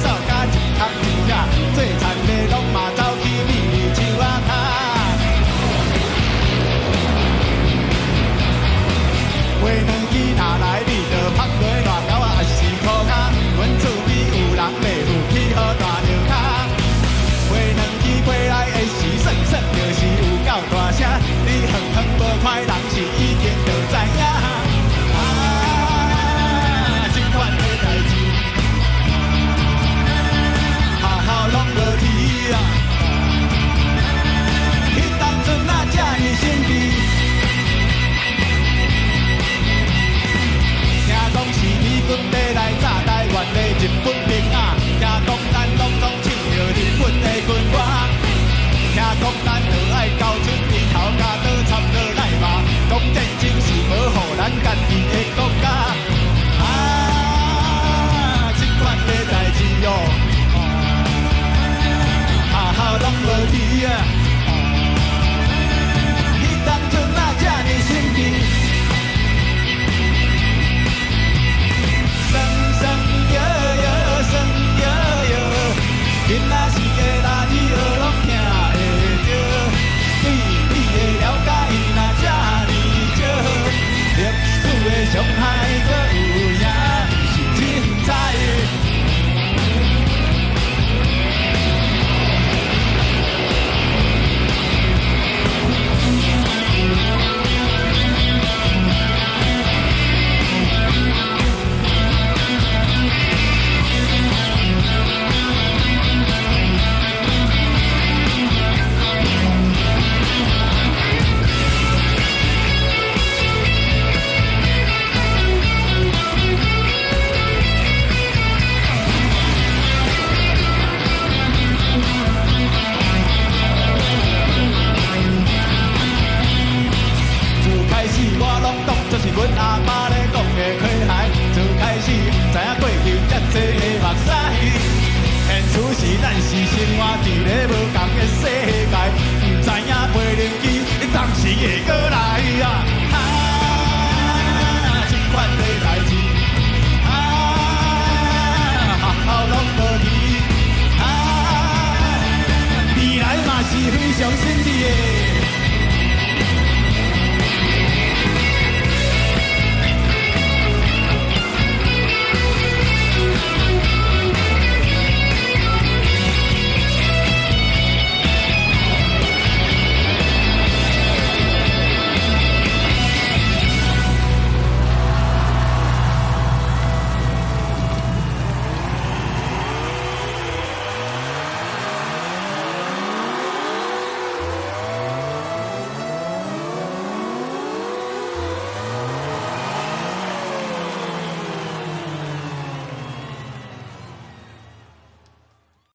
手甲一空牛仔，最惨的拢嘛走去美丽树仔骹。花两枝拿来，你着拍落偌高啊，还是箍骹。阮厝边有人卖有去好大牛骹。花两枝过来的时，算算就是有够大声。你远远无看，人是已经着知影。这款的代志，学校拢无去啊。迄当阵哪这呢神奇？听讲是美军要来炸台湾的日本兵啊，听讲咱拢总唱着日本的军歌，听讲咱着爱交出日头甲倒插落来嘛，讲战争是无互咱家己的国家。这款的代志哦，学校拢无去啊。迄当阵哪这呢神奇？囡仔是个哪里学拢听会着，对你的了解若这呢少，历史的伤害搁有影是精彩。就是阮阿妈咧讲的屁孩，自开始知影过去遮济的目屎。现实是咱是生活伫咧无同的世界，毋知影飞轮机当时会过来。